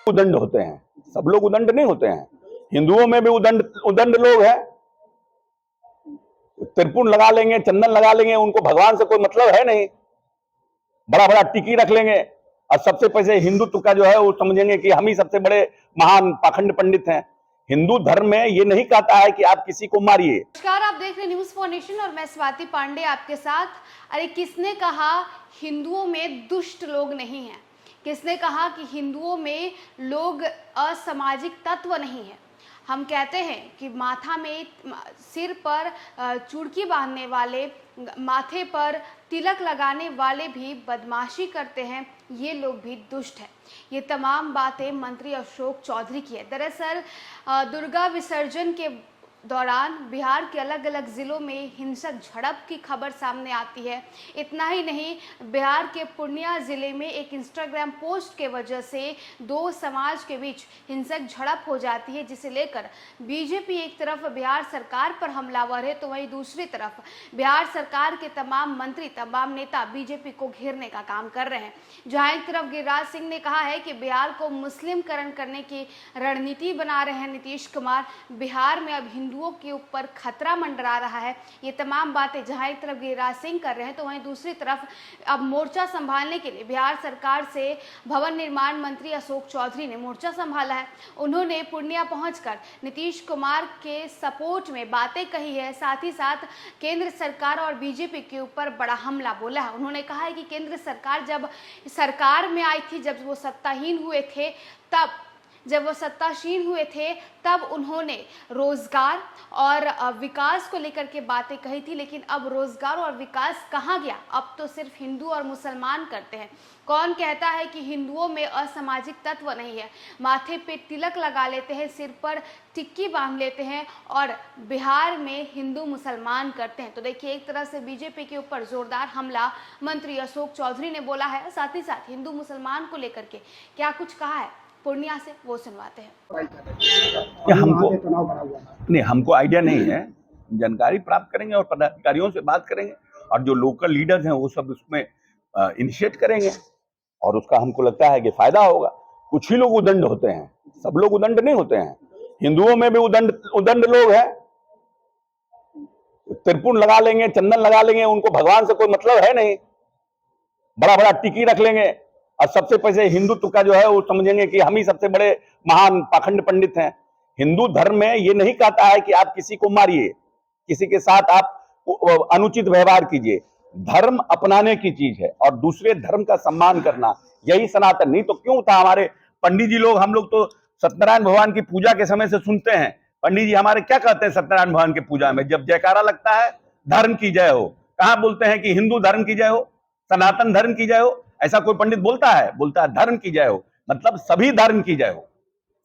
उदंड होते हैं, सब लोग उदंड नहीं होते हैं। हिंदुओं में भी उदंड उदंड लोग हैं। त्रिपुण लगा लेंगे, चंदन लगा लेंगे, उनको भगवान से कोई मतलब है नहीं। बड़ा बड़ा टिकी रख लेंगे और सबसे पहले हिंदुत्व का जो है वो समझेंगे कि हम ही सबसे बड़े महान पाखंड पंडित हैं। हिंदू धर्म में ये नहीं कहता है कि आप किसी को मारिए। नमस्कार, आप देख रहे हैं न्यूज फॉर और मैं स्वाति पांडे आपके साथ। अरे किसने कहा हिंदुओं में दुष्ट लोग नहीं हैं? किसने कहा कि हिंदुओं में लोग असामाजिक तत्व नहीं है? हम कहते हैं कि माथा में सिर पर चुड़की बांधने वाले, माथे पर तिलक लगाने वाले भी बदमाशी करते हैं, ये लोग भी दुष्ट हैं। ये तमाम बातें मंत्री अशोक चौधरी की है। दरअसल दुर्गा विसर्जन के दौरान बिहार के अलग अलग ज़िलों में हिंसक झड़प की खबर सामने आती है। इतना ही नहीं, बिहार के पूर्णिया ज़िले में एक इंस्टाग्राम पोस्ट के वजह से दो समाज के बीच हिंसक झड़प हो जाती है, जिसे लेकर बीजेपी एक तरफ बिहार सरकार पर हमलावर है, तो वहीं दूसरी तरफ बिहार सरकार के तमाम मंत्री, तमाम नेता बीजेपी को घेरने का काम कर रहे हैं। जहाँ एक तरफ गिरिराज सिंह ने कहा है कि बिहार को मुस्लिमकरण करने की रणनीति बना रहे हैं नीतीश कुमार, बिहार में अब हिंदुओं के ऊपर खतरा मंडरा रहा है। ये तमाम बातें जहां एक तरफ गिरिराज सिंह कर रहे हैं, तो वहीं दूसरी तरफ अब मोर्चा संभालने के लिए बिहार सरकार से भवन निर्माण मंत्री अशोक चौधरी ने मोर्चा संभाला है। उन्होंने पूर्णिया पहुंचकर नीतीश कुमार के सपोर्ट में बातें कही है, साथ ही साथ केंद्र सरकार और बीजेपी के ऊपर बड़ा हमला बोला है। उन्होंने कहा है कि केंद्र सरकार जब सरकार में आई थी, जब वो सत्ताहीन हुए थे, जब वो सत्तासीन हुए थे तब उन्होंने रोजगार और विकास को लेकर के बातें कही थी, लेकिन अब रोजगार और विकास कहाँ गया? अब तो सिर्फ हिंदू और मुसलमान करते हैं। कौन कहता है कि हिंदुओं में असामाजिक तत्व नहीं है? माथे पे तिलक लगा लेते हैं, सिर पर टिक्की बांध लेते हैं और बिहार में हिंदू मुसलमान करते हैं। तो देखिए, एक तरह से बीजेपी के ऊपर जोरदार हमला मंत्री अशोक चौधरी ने बोला है। साथ ही साथ हिंदू मुसलमान को लेकर के क्या कुछ कहा है पूर्णिया से, वो सुनवाते हैं। हमको आइडिया नहीं है, जानकारी प्राप्त करेंगे और पदाधिकारियों से बात करेंगे और जो लोकल लीडर्स हैं वो सब उसमें इनिशिएट करेंगे और उसका हमको लगता है कि फायदा होगा। कुछ ही लोग उदंड होते हैं, सब लोग उदंड नहीं होते हैं। हिंदुओं में भी उदंड लोग हैं। त्रिपुण लगा लेंगे, चंदन लगा लेंगे, उनको भगवान से कोई मतलब है नहीं। बड़ा बड़ा टिकी रख लेंगे और सबसे पहले हिंदुत्व का जो है वो समझेंगे कि हम ही सबसे बड़े महान पाखंड पंडित हैं। हिंदू धर्म में ये नहीं कहता है कि आप किसी को मारिए, किसी के साथ आप अनुचित व्यवहार कीजिए। धर्म अपनाने की चीज है और दूसरे धर्म का सम्मान करना, यही सनातन। नहीं तो क्यों था, हमारे पंडित जी लोग, हम लोग तो सत्यनारायण भगवान की पूजा के समय से सुनते हैं। पंडित जी हमारे क्या कहते हैं सत्यनारायण भगवान की पूजा में? जब जयकारा लगता है, धर्म की जय हो। कहां बोलते हैं कि हिंदू धर्म की जय हो, सनातन धर्म की जय हो? ऐसा कोई पंडित बोलता है? बोलता है धर्म की जय हो, मतलब सभी धर्म की जय हो,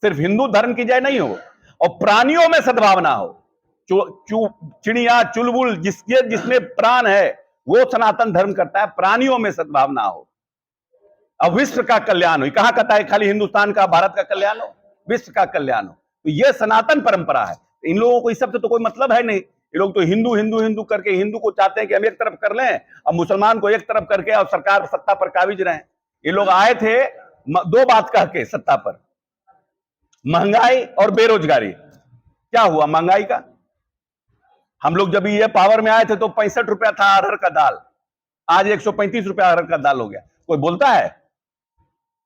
सिर्फ हिंदू धर्म की जय नहीं हो। और प्राणियों में सद्भावना हो। चिड़िया, चुलबुल, जिसमें प्राण है वो सनातन धर्म करता है। प्राणियों में सद्भावना हो, अब विश्व का कल्याण हो। कहां कहता है खाली हिंदुस्तान का, भारत का कल्याण हो? विश्व का कल्याण हो। तो यह सनातन परंपरा है। इन लोगों को इस सब से तो कोई मतलब है नहीं। ये लोग तो हिंदू हिंदू हिंदू करके हिंदू को चाहते हैं कि हम एक तरफ कर लें और मुसलमान को एक तरफ करके और सरकार सत्ता पर काबिज रहे। ये लोग आए थे दो बात कह के सत्ता पर, महंगाई और बेरोजगारी। क्या हुआ महंगाई का? हम लोग जब ये पावर में आए थे तो 65 रुपया था अरहर का दाल, आज 135 रुपया अरहर का दाल हो गया। कोई बोलता है?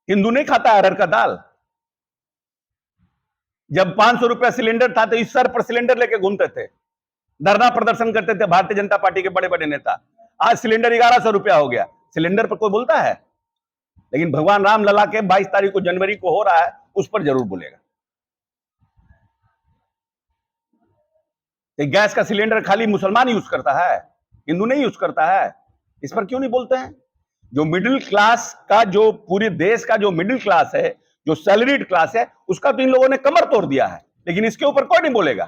हिंदू नहीं खाता अरहर का दाल। जब 500 रुपया सिलेंडर था तो इस सर पर सिलेंडर लेके घूमते थे, धरना प्रदर्शन करते थे भारतीय जनता पार्टी के बड़े बड़े नेता। आज सिलेंडर 1100 रुपया हो गया। सिलेंडर पर कोई बोलता है? लेकिन भगवान राम लला के 22 तारीख को जनवरी को हो रहा है, उस पर जरूर बोलेगा। तो गैस का सिलेंडर खाली मुसलमान यूज करता है, हिंदू नहीं यूज करता है। इस पर क्यों नहीं बोलते हैं? जो मिडिल क्लास का, जो पूरे देश का जो मिडिल क्लास है, जो सैलरीड क्लास है, उसका तो इन लोगों ने कमर तोड़ दिया है, लेकिन इसके ऊपर कोई नहीं बोलेगा।